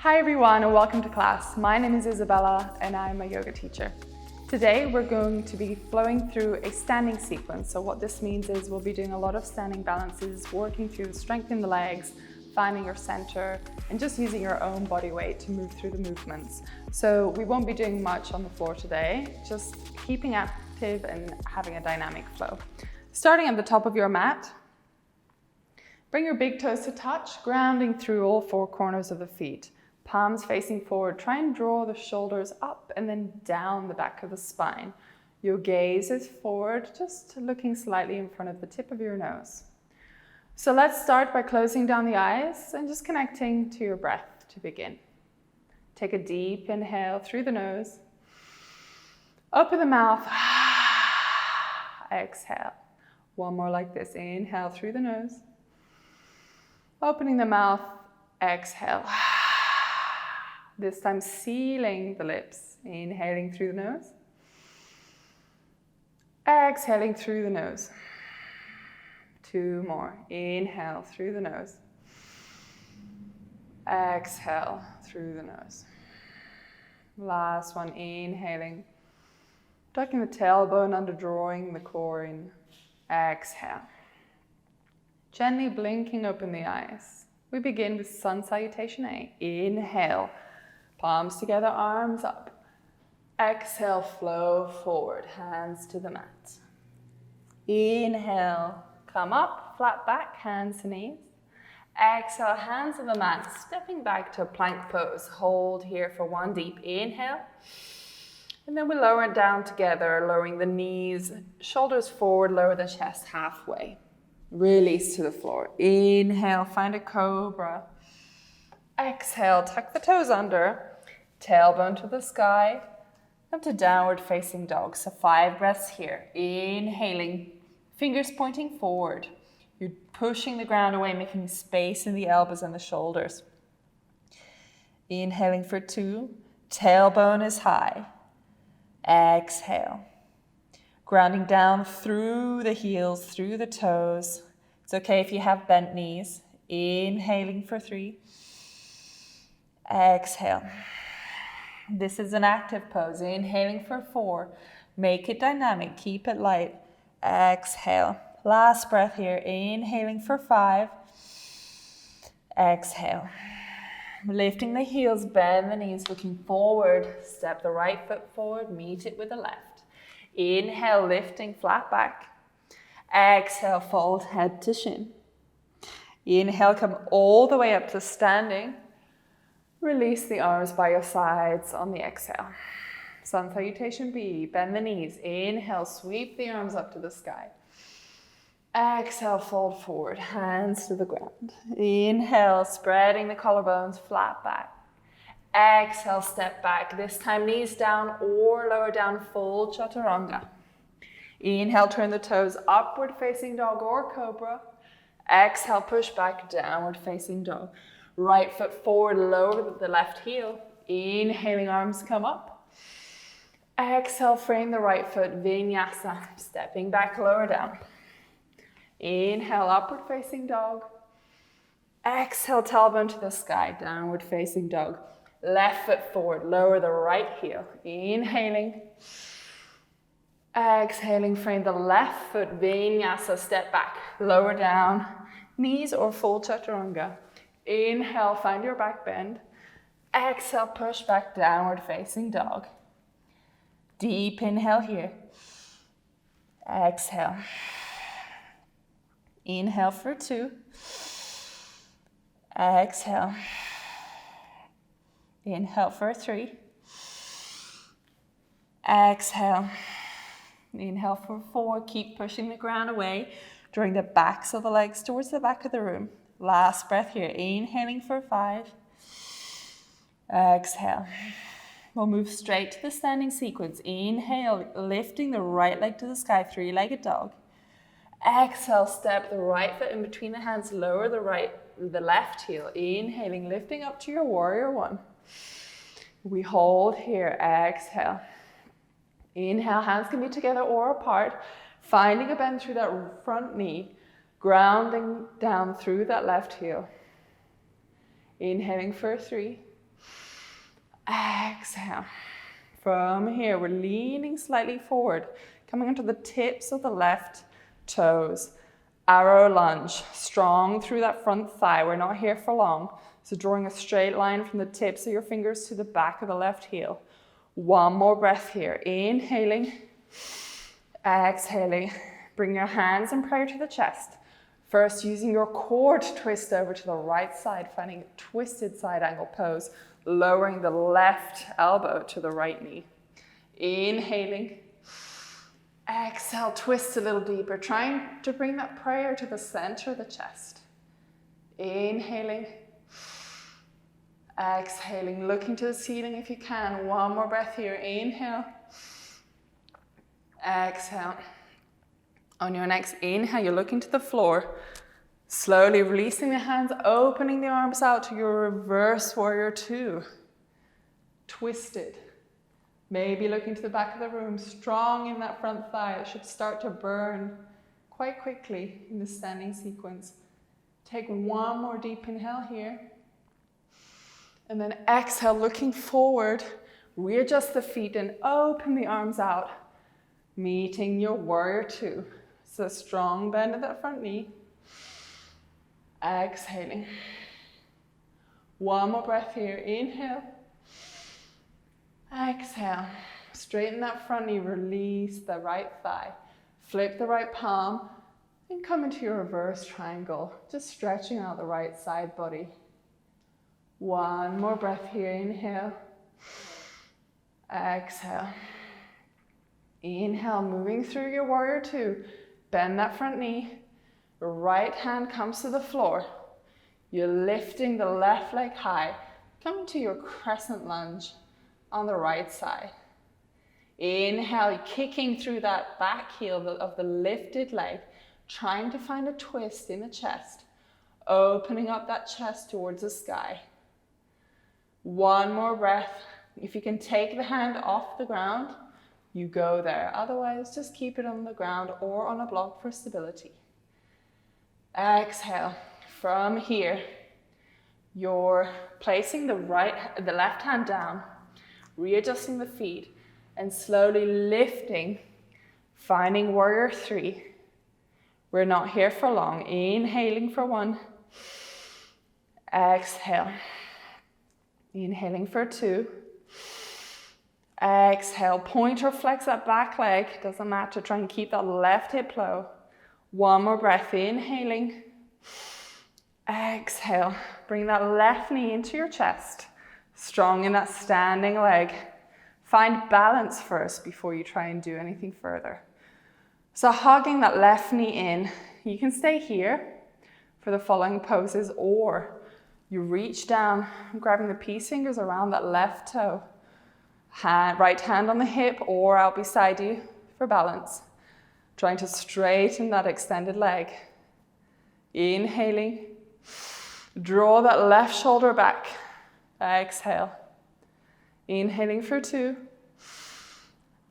Hi everyone and welcome to class. My name is Isabella and I'm a yoga teacher. Today we're going to be flowing through a standing sequence. So what this means is we'll be doing a lot of standing balances, working through strengthening the legs, finding your center and just using your own body weight to move through the movements. So we won't be doing much on the floor today, just keeping active and having a dynamic flow. Starting at the top of your mat, bring your big toes to touch, grounding through all four corners of the feet. Palms facing forward, try and draw the shoulders up and then down the back of the spine. Your gaze is forward, just looking slightly in front of the tip of your nose. So let's start by closing down the eyes and just connecting to your breath to begin. Take a deep inhale through the nose. Open the mouth. Exhale. One more like this. Inhale through the nose. Opening the mouth. Exhale. This time sealing the lips, inhaling through the nose, exhaling through the nose. Two more, inhale through the nose, exhale through the nose. Last one, inhaling, tucking the tailbone under, drawing the core in, exhale. Gently blinking open the eyes. We begin with sun salutation A, inhale. Palms together, arms up. Exhale, flow forward, hands to the mat. Inhale, come up, flat back, hands to knees. Exhale, hands on the mat, stepping back to a plank pose. Hold here for one deep inhale. And then we lower it down together, lowering the knees, shoulders forward, lower the chest halfway. Release to the floor. Inhale, find a cobra. Exhale, tuck the toes under, tailbone to the sky, up to downward facing dog. So 5 breaths here. Inhaling, fingers pointing forward. You're pushing the ground away, making space in the elbows and the shoulders. Inhaling for 2, tailbone is high. Exhale, grounding down through the heels, through the toes. It's okay if you have bent knees. Inhaling for 3. Exhale. This is an active pose. Inhaling for 4. Make it dynamic. Keep it light. Exhale. Last breath here. Inhaling for 5. Exhale. Lifting the heels, bend the knees, looking forward. Step the right foot forward, meet it with the left. Inhale, lifting flat back. Exhale, fold head to shin. Inhale, come all the way up to standing. Release the arms by your sides on the exhale. Sun salutation B, bend the knees. Inhale, sweep the arms up to the sky. Exhale, fold forward, hands to the ground. Inhale, spreading the collarbones, flat back. Exhale, step back. This time knees down or lower down, full chaturanga. Inhale, turn the toes, upward facing dog or cobra. Exhale, push back, downward facing dog. Right foot forward, lower the left heel. Inhaling, arms come up. Exhale, frame the right foot, vinyasa. Stepping back, lower down. Inhale, upward facing dog. Exhale, tailbone to the sky, downward facing dog. Left foot forward, lower the right heel. Inhaling. Exhaling, frame the left foot, vinyasa, step back, lower down. Knees or full chaturanga. Inhale, find your back bend. Exhale, push back, downward facing dog. Deep inhale here. Exhale. Inhale for 2. Exhale. Inhale for 3. Exhale. Inhale for 4. Keep pushing the ground away, drawing the backs of the legs towards the back of the room. Last breath here. Inhaling for 5. Exhale. We'll move straight to the standing sequence. Inhale, lifting the right leg to the sky, 3-legged dog. Exhale, step the right foot in between the hands, lower the left heel. Inhaling, lifting up to your warrior 1. We hold here. Exhale. Inhale, hands can be together or apart. Finding a bend through that front knee. Grounding down through that left heel. Inhaling for 3. Exhale. From here, we're leaning slightly forward, coming onto the tips of the left toes. Arrow lunge, strong through that front thigh. We're not here for long. So drawing a straight line from the tips of your fingers to the back of the left heel. One more breath here. Inhaling, exhaling. Bring your hands in prayer to the chest. First, using your core to twist over to the right side, finding a twisted side angle pose, lowering the left elbow to the right knee. Inhaling. Exhale, twist a little deeper, trying to bring that prayer to the center of the chest. Inhaling. Exhaling, looking to the ceiling if you can. One more breath here. Inhale. Exhale. On your next inhale, you're looking to the floor. Slowly releasing the hands, opening the arms out to your reverse warrior two. Twisted. Maybe looking to the back of the room, strong in that front thigh. It should start to burn quite quickly in the standing sequence. Take one more deep inhale here. And then exhale, looking forward. Readjust the feet and open the arms out, meeting your warrior two. So strong bend of that front knee. Exhaling. One more breath here. Inhale. Exhale. Straighten that front knee. Release the right thigh. Flip the right palm and come into your reverse triangle. Just stretching out the right side body. One more breath here. Inhale. Exhale. Inhale, moving through your warrior two. Bend that front knee. Right hand comes to the floor. You're lifting the left leg high. Coming to your crescent lunge on the right side. Inhale, kicking through that back heel of the lifted leg, trying to find a twist in the chest, opening up that chest towards the sky. One more breath. If you can take the hand off the ground, you go there. Otherwise, just keep it on the ground or on a block for stability. Exhale. From here, you're placing the left hand down, readjusting the feet, and slowly lifting, finding warrior three. We're not here for long. Inhaling for one. Exhale. Inhaling for two. Exhale. Point or flex that back leg. Doesn't matter. Try and keep that left hip low. One more breath. Inhaling. Exhale. Bring that left knee into your chest. Strong in that standing leg. Find balance first before you try and do anything further. So hugging that left knee in. You can stay here for the following poses, or you reach down, grabbing the peace fingers around that left toe. Right hand on the hip or out beside you for balance. Trying to straighten that extended leg. Inhaling. Draw that left shoulder back. Exhale. Inhaling for two.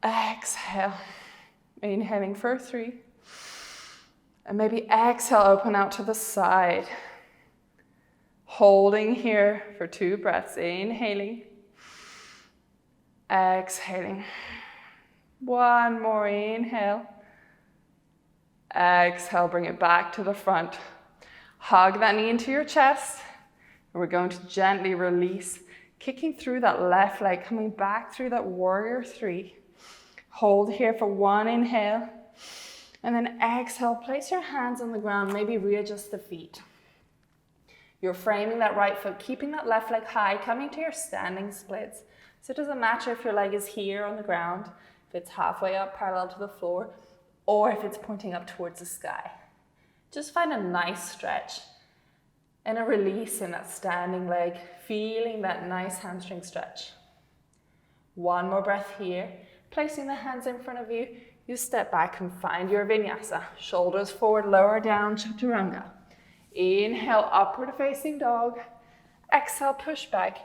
Exhale. Inhaling for three. And maybe exhale, open out to the side. Holding here for 2 breaths. Inhaling. Exhaling. One more inhale. Exhale, bring it back to the front. Hug that knee into your chest. And we're going to gently release, kicking through that left leg, coming back through that warrior three. Hold here for 1 inhale. And then exhale, place your hands on the ground, maybe readjust the feet. You're framing that right foot, keeping that left leg high, coming to your standing splits. So it doesn't matter if your leg is here on the ground, if it's halfway up parallel to the floor, or if it's pointing up towards the sky. Just find a nice stretch and a release in that standing leg, feeling that nice hamstring stretch. One more breath here. Placing the hands in front of you, you step back and find your vinyasa. Shoulders forward, lower down, chaturanga. Inhale, upward facing dog. Exhale, push back.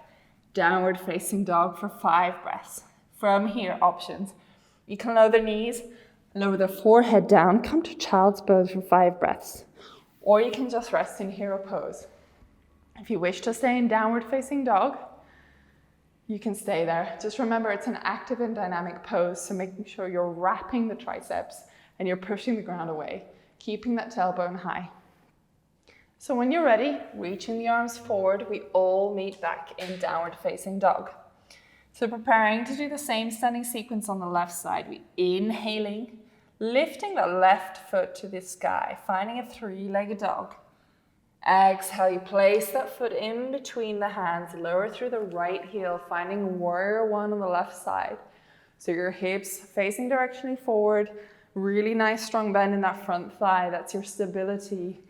Downward facing dog for 5 breaths. From here, options. You can lower the knees, lower the forehead down, come to child's pose for 5 breaths. Or you can just rest in hero pose. If you wish to stay in downward facing dog, you can stay there. Just remember it's an active and dynamic pose, so making sure you're wrapping the triceps and you're pushing the ground away, keeping that tailbone high. So when you're ready, reaching the arms forward, we all meet back in downward facing dog. So preparing to do the same standing sequence on the left side. We inhaling, lifting the left foot to the sky, finding a three-legged dog. Exhale, you place that foot in between the hands, lower through the right heel, finding warrior one on the left side. So your hips facing directionally forward, really nice strong bend in that front thigh. That's your stability.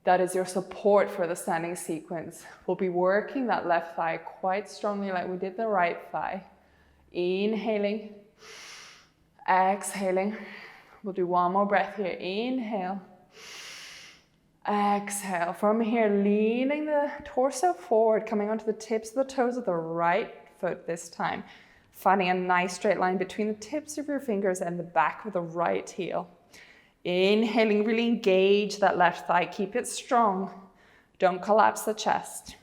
That is your support for the standing sequence. We'll be working that left thigh quite strongly like we did the right thigh. Inhaling, exhaling. We'll do one more breath here. Inhale, exhale. From here, leaning the torso forward, coming onto the tips of the toes of the right foot this time. Finding a nice straight line between the tips of your fingers and the back of the right heel. Inhaling, really engage that left thigh. Keep it strong. Don't collapse the chest.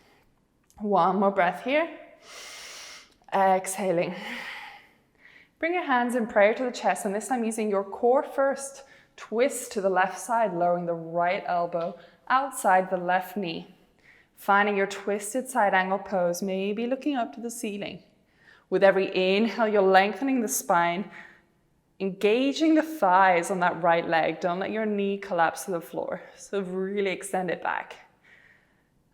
One more breath here. Exhaling. Bring your hands in prayer to the chest, and this time using your core first. Twist to the left side, lowering the right elbow outside the left knee. Finding your twisted side angle pose, maybe looking up to the ceiling. With every inhale, you're lengthening the spine, engaging the thighs on that right leg. Don't let your knee collapse to the floor. So really extend it back.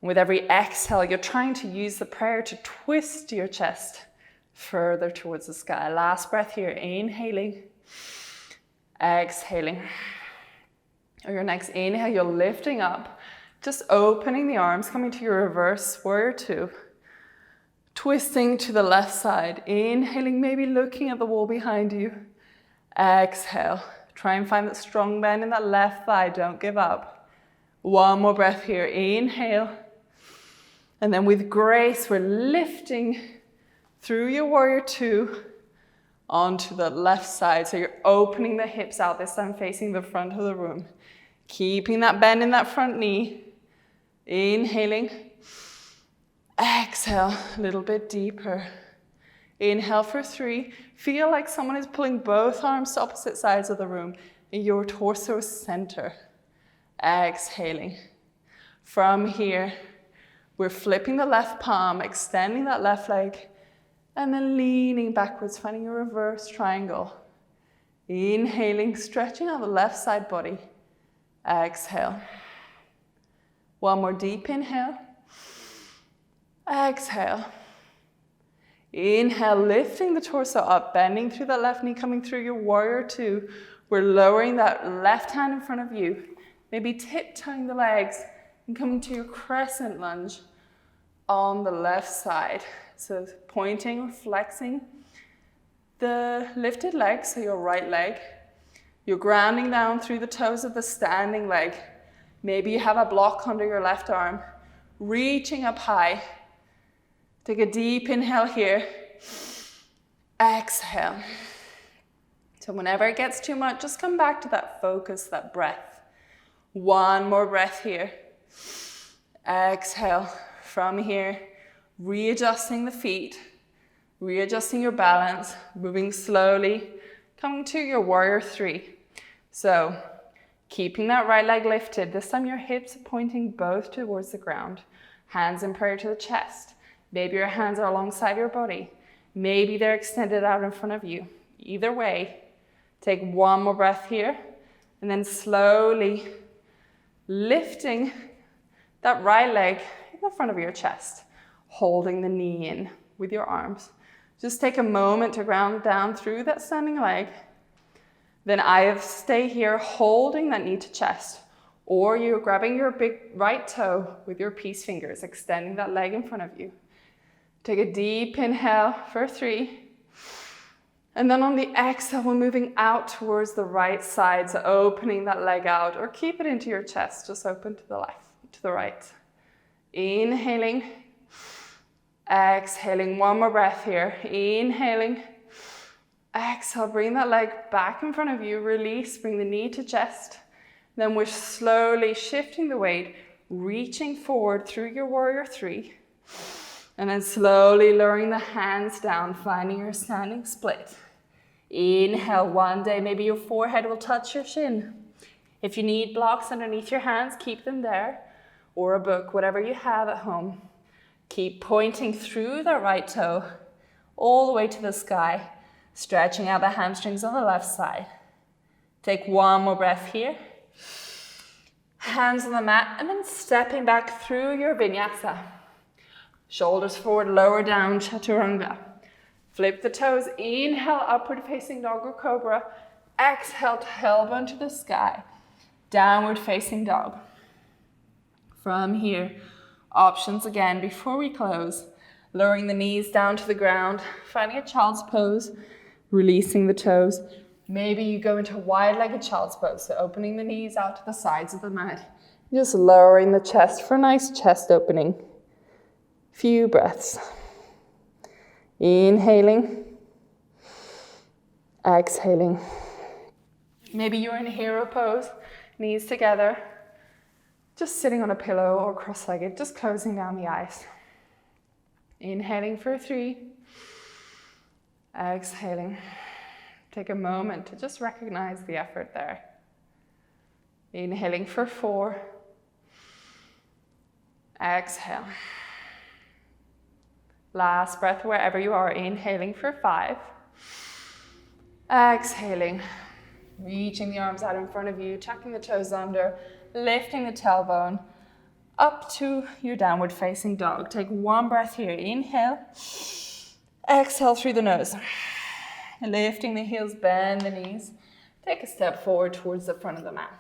With every exhale, you're trying to use the prayer to twist your chest further towards the sky. Last breath here, inhaling, exhaling. On your next inhale, you're lifting up, just opening the arms, coming to your reverse warrior two. Twisting to the left side, inhaling, maybe looking at the wall behind you. Exhale, try and find that strong bend in that left thigh, don't give up. One more breath here, inhale. And then with grace, we're lifting through your warrior two onto the left side. So you're opening the hips out, this time facing the front of the room. Keeping that bend in that front knee. Inhaling. Exhale, a little bit deeper. Inhale for 3. Feel like someone is pulling both arms to opposite sides of the room in your torso center. Exhaling. From here, we're flipping the left palm, extending that left leg, and then leaning backwards, finding a reverse triangle. Inhaling, stretching out the left side body. Exhale. One more deep inhale. Exhale. Inhale, lifting the torso up, bending through that left knee, coming through your warrior two. We're lowering that left hand in front of you, maybe tiptoeing the legs and coming to your crescent lunge on the left side. So pointing or flexing the lifted leg, so your right leg. You're grounding down through the toes of the standing leg. Maybe you have a block under your left arm, reaching up high. Take a deep inhale here. Exhale. So whenever it gets too much, just come back to that focus, that breath. One more breath here. Exhale. From here, readjusting the feet, readjusting your balance, moving slowly, coming to your warrior three. So keeping that right leg lifted. This time your hips are pointing both towards the ground. Hands in prayer to the chest. Maybe your hands are alongside your body. Maybe they're extended out in front of you. Either way, take one more breath here, and then slowly lifting that right leg in the front of your chest, holding the knee in with your arms. Just take a moment to ground down through that standing leg. Then either stay here holding that knee to chest, or you're grabbing your big right toe with your peace fingers, extending that leg in front of you. Take a deep inhale for 3. And then on the exhale, we're moving out towards the right side, so opening that leg out, or keep it into your chest, just open to the left, to the right. Inhaling, exhaling, one more breath here. Inhaling, exhale, bring that leg back in front of you, release, bring the knee to chest. Then we're slowly shifting the weight, reaching forward through your warrior 3. And then slowly lowering the hands down, finding your standing split. Inhale, one day maybe your forehead will touch your shin. If you need blocks underneath your hands, keep them there, or a book, whatever you have at home. Keep pointing through the right toe, all the way to the sky, stretching out the hamstrings on the left side. Take one more breath here. Hands on the mat, and then stepping back through your vinyasa. Shoulders forward, lower down, chaturanga. Flip the toes, inhale, upward facing dog or cobra. Exhale, tailbone to the sky. Downward facing dog. From here, options again before we close. Lowering the knees down to the ground, finding a child's pose, releasing the toes. Maybe you go into a wide-legged child's pose, so opening the knees out to the sides of the mat. Just lowering the chest for a nice chest opening. Few breaths. Inhaling. Exhaling. Maybe you're in hero pose, knees together, just sitting on a pillow or cross-legged, just closing down the eyes. Inhaling for 3. Exhaling. Take a moment to just recognize the effort there. Inhaling for 4. Exhale. Last breath wherever you are, inhaling for 5. Exhaling. Reaching the arms out in front of you, tucking the toes under, lifting the tailbone up to your downward facing dog. Take one breath here. Inhale. Exhale through the nose. Lifting the heels, bend the knees. Take a step forward towards the front of the mat.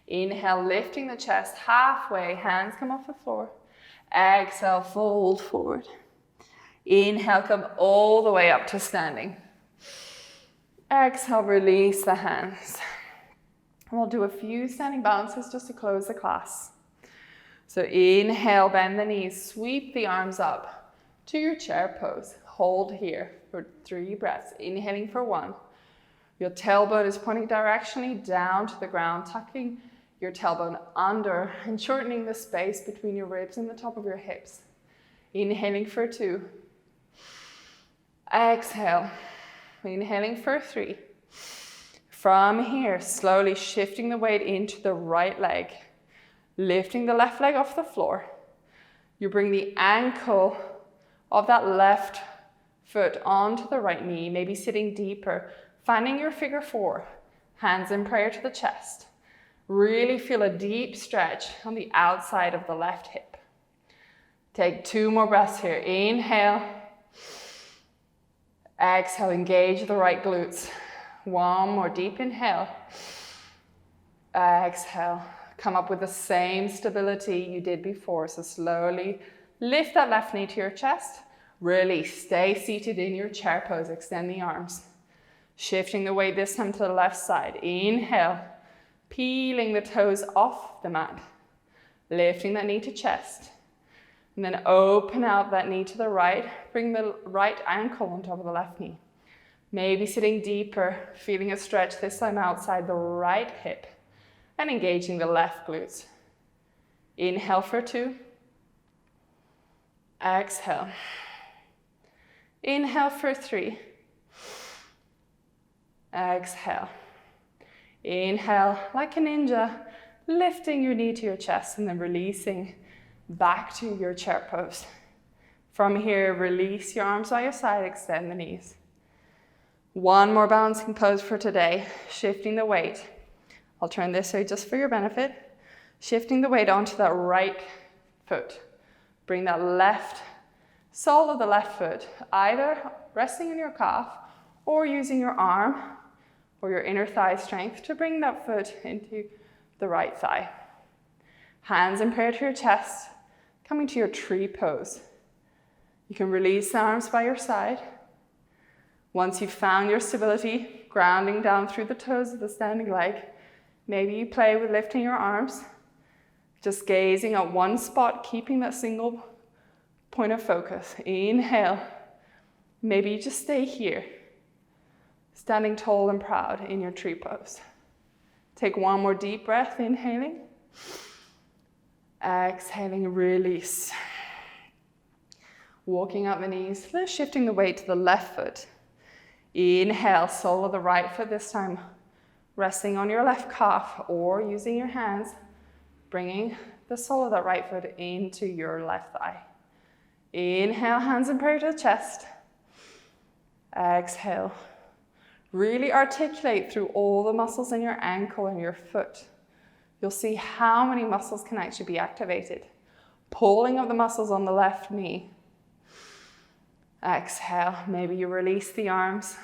Inhale, lifting the chest halfway, hands come off the floor. Exhale, fold forward. Inhale, come all the way up to standing. Exhale, release the hands. We'll do a few standing balances just to close the class. So inhale, bend the knees, sweep the arms up to your chair pose. Hold here for 3 breaths. Inhaling for 1. Your tailbone is pointing directionally down to the ground, tucking your tailbone under and shortening the space between your ribs and the top of your hips. Inhaling for 2. Exhale. Inhaling for 3. From here, slowly shifting the weight into the right leg, lifting the left leg off the floor. You bring the ankle of that left foot onto the right knee, maybe sitting deeper, finding your figure 4, hands in prayer to the chest. Really feel a deep stretch on the outside of the left hip. Take 2 more breaths here. Inhale. Exhale, engage the right glutes. 1 more deep inhale. Exhale. Come up with the same stability you did before. So slowly lift that left knee to your chest. Release. Stay seated in your chair pose. Extend the arms. Shifting the weight this time to the left side. Inhale. Peeling the toes off the mat. Lifting that knee to chest. And then open out that knee to the right. Bring the right ankle on top of the left knee. Maybe sitting deeper, feeling a stretch this time outside the right hip. And engaging the left glutes. Inhale for 2. Exhale. Inhale for 3. Exhale. Inhale like a ninja, lifting your knee to your chest and then releasing back to your chair pose. From here, release your arms by your side, extend the knees. 1 more balancing pose for today, shifting the weight. I'll turn this way just for your benefit. Shifting the weight onto that right foot. Bring that left sole of the left foot, either resting in your calf or using your arm or your inner thigh strength to bring that foot into the right thigh. Hands in prayer to your chest, coming to your tree pose. You can release the arms by your side. Once you've found your stability, grounding down through the toes of the standing leg, maybe you play with lifting your arms, just gazing at one spot, keeping that single point of focus. Inhale. Maybe you just stay here, standing tall and proud in your tree pose. Take 1 more deep breath, inhaling. Exhaling, release. Walking up the knees, then shifting the weight to the left foot. Inhale, sole of the right foot this time, resting on your left calf or using your hands, bringing the sole of that right foot into your left thigh. Inhale, hands in prayer to the chest. Exhale. Really articulate through all the muscles in your ankle and your foot. You'll see how many muscles can actually be activated. Pulling up the muscles on the left knee. Exhale, maybe you release the arms.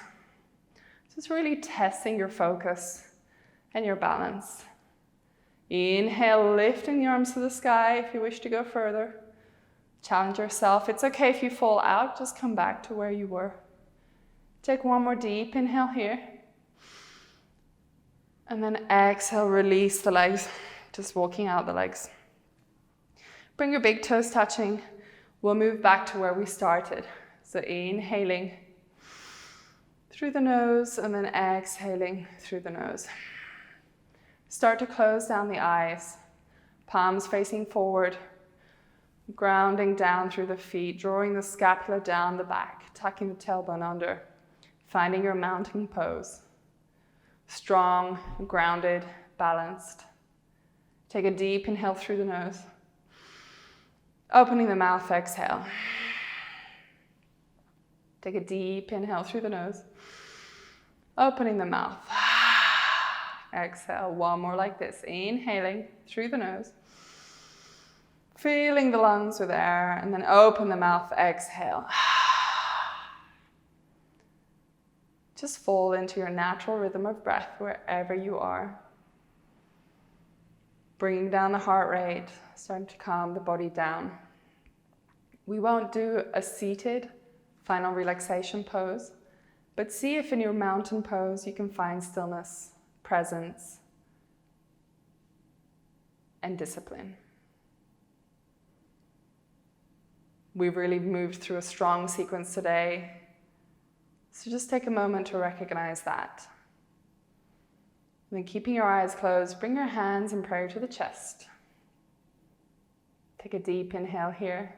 Just really testing your focus and your balance. Inhale, lifting the arms to the sky if you wish to go further. Challenge yourself. It's okay if you fall out, just come back to where you were. Take one more deep inhale here. And then exhale, release the legs, just walking out the legs. Bring your big toes touching. We'll move back to where we started. So inhaling through the nose and then exhaling through the nose. Start to close down the eyes, palms facing forward, grounding down through the feet, drawing the scapula down the back, tucking the tailbone under, finding your mountain pose. Strong, grounded, balanced. Take a deep inhale through the nose. Opening the mouth, exhale. Take a deep inhale through the nose. Opening the mouth. Exhale, one more like this. Inhaling through the nose. Filling the lungs with air, and then open the mouth, exhale. Just fall into your natural rhythm of breath wherever you are. Bringing down the heart rate, starting to calm the body down. We won't do a seated final relaxation pose, but see if in your mountain pose you can find stillness, presence, and discipline. We've really moved through a strong sequence today, so just take a moment to recognize that. And then keeping your eyes closed, bring your hands in prayer to the chest. Take a deep inhale here.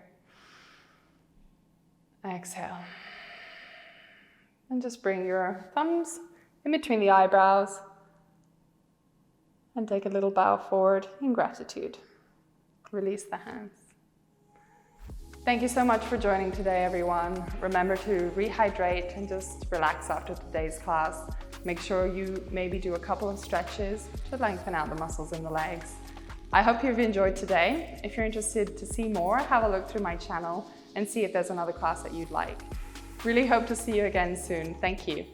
Exhale. And just bring your thumbs in between the eyebrows and take a little bow forward in gratitude. Release the hands. Thank you so much for joining today, everyone. Remember to rehydrate and just relax after today's class. Make sure you maybe do a couple of stretches to lengthen out the muscles in the legs. I hope you've enjoyed today. If you're interested to see more, have a look through my channel and see if there's another class that you'd like. Really hope to see you again soon. Thank you.